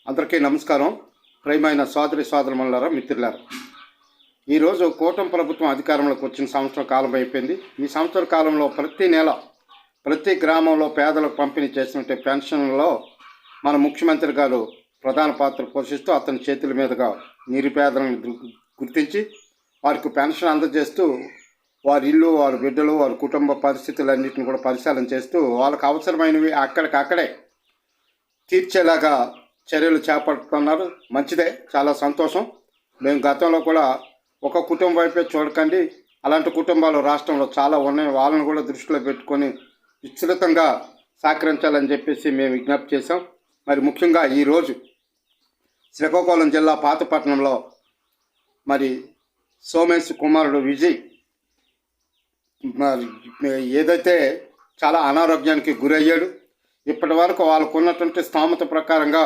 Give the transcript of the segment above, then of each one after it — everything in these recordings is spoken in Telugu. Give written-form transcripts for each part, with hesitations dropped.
అందరికీ నమస్కారం. ప్రియమైన సోదరి సోదరులారా, మిత్రులారా, ఈరోజు కూటమి ప్రభుత్వం అధికారంలోకి వచ్చిన సంవత్సరం కాలం అయిపోయింది. ఈ సంవత్సర కాలంలో ప్రతి నెల ప్రతి గ్రామంలో పేదలకు పంపిణీ చేసినట్టు పెన్షన్లో మన ముఖ్యమంత్రి గారు ప్రధాన పాత్ర పోషిస్తూ అతని చేతుల మీదుగా నిరుపేదలను గుర్తించి వారికి పెన్షన్ అందజేస్తూ వారి ఇల్లు, వారి బిడ్డలు, వారి కుటుంబ పరిస్థితులన్నింటిని కూడా పరిశీలన చేస్తూ వాళ్ళకు అవసరమైనవి అక్కడికక్కడే తీర్చేలాగా చర్యలు చేపడుతున్నారు. మంచిదే, చాలా సంతోషం. మేము గతంలో కూడా ఒక కుటుంబం వైపే చూడకండి, అలాంటి కుటుంబాలు రాష్ట్రంలో చాలా ఉన్నాయి, వాళ్ళని కూడా దృష్టిలో పెట్టుకొని విస్తృతంగా సహకరించాలని చెప్పేసి మేము విజ్ఞప్తి చేశాం. మరి ముఖ్యంగా ఈరోజు శ్రీకాకుళం జిల్లా పాతపట్నంలో మరి సోమేశ్ కుమారుడు విజయ్ ఏదైతే చాలా అనారోగ్యానికి గురయ్యాడు. ఇప్పటి వరకు వాళ్ళకు ఉన్నటువంటి స్థామత ప్రకారంగా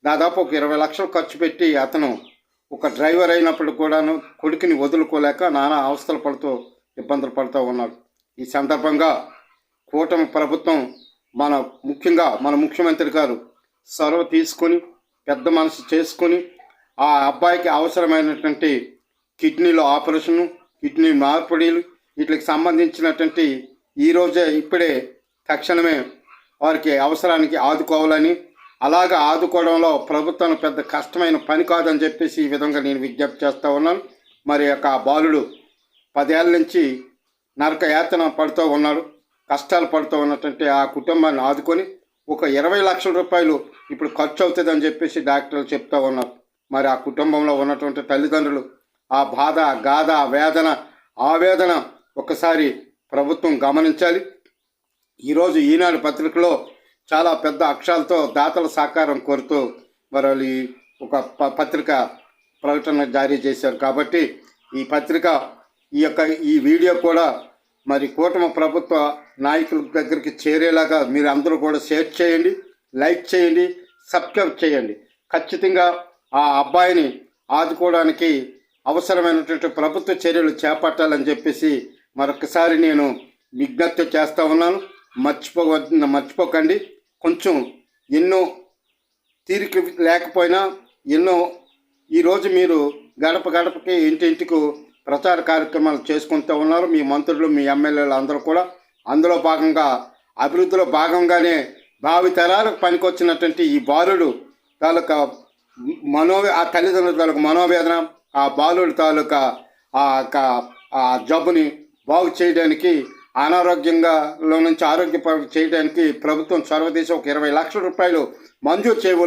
దాదాపు ఒక 20 లక్షలు ఖర్చు పెట్టి అతను ఒక డ్రైవర్ అయినప్పుడు కూడాను కొడుకుని వదులుకోలేక నానా అవస్థలు పడుతూ ఇబ్బందులు పడుతూ ఉన్నాడు. ఈ సందర్భంగా కూటమి ప్రభుత్వం ముఖ్యంగా మన ముఖ్యమంత్రి గారు చొరవ తీసుకొని పెద్ద మనసు చేసుకొని ఆ అబ్బాయికి అవసరమైనటువంటి కిడ్నీలో ఆపరేషను, కిడ్నీ మార్పిడిలు వీటికి సంబంధించినటువంటి ఈరోజే ఇప్పుడే తక్షణమే వారికి అవసరానికి ఆదుకోవాలని, అలాగా ఆదుకోవడంలో ప్రభుత్వం పెద్ద కష్టమైన పని కాదని చెప్పేసి ఈ విధంగా నేను విజ్ఞప్తి చేస్తూ ఉన్నాను. మరి యొక్క బాలుడు 10 ఏళ్ళ నుంచి నరక యాతన పడుతూ ఉన్నాడు. కష్టాలు పడుతూ ఉన్నటువంటి ఆ కుటుంబాన్ని ఆదుకొని ఒక 20 లక్షల రూపాయలు ఇప్పుడు ఖర్చు అవుతుందని చెప్పేసి డాక్టర్లు చెప్తూ ఉన్నారు. మరి ఆ కుటుంబంలో ఉన్నటువంటి తల్లిదండ్రులు ఆ బాధ, గాథ, వేదన, ఆవేదన ఒకసారి ప్రభుత్వం గమనించాలి. ఈరోజు ఈనాడు పత్రికలో చాలా పెద్ద అక్షరాలతో దాతల సహకారం కోరుతూ మరి ఒక పత్రిక ప్రకటన జారీ చేశారు. కాబట్టి ఈ పత్రిక ఈ వీడియో కూడా మరి కూటమి ప్రభుత్వ నాయకుల దగ్గరికి చేరేలాగా మీరు అందరూ కూడా షేర్ చేయండి, లైక్ చేయండి, సబ్స్క్రైబ్ చేయండి. ఖచ్చితంగా ఆ అబ్బాయిని ఆదుకోవడానికి అవసరమైనటువంటి ప్రభుత్వ చర్యలు చేపట్టాలని చెప్పేసి మరొకసారి నేను విజ్ఞప్తి చేస్తూ ఉన్నాను. మర్చిపోకండి. కొంచెం ఎన్నో తీరిక లేకపోయినా ఈరోజు మీరు గడప గడపకి ఇంటింటికి ప్రచార కార్యక్రమాలు చేసుకుంటూ ఉన్నారు. మీ మంత్రులు, మీ ఎమ్మెల్యేలు అందరూ కూడా అందులో భాగంగా అభివృద్ధిలో భాగంగానే భావితరాలకు పనికొచ్చినటువంటి ఈ బాలుడు తాలూకా ఆ తల్లిదండ్రుల తాలూకా మనోవేదన, ఆ బాలుడి తాలూకా ఆ జబ్బుని బాగు చేయడానికి, అనారోగ్యంలో నుంచి ఆరోగ్యపరం చేయడానికి ప్రభుత్వం చొరవ తీసి ఒక 20 లక్షల రూపాయలు మంజూరు చేయవలసి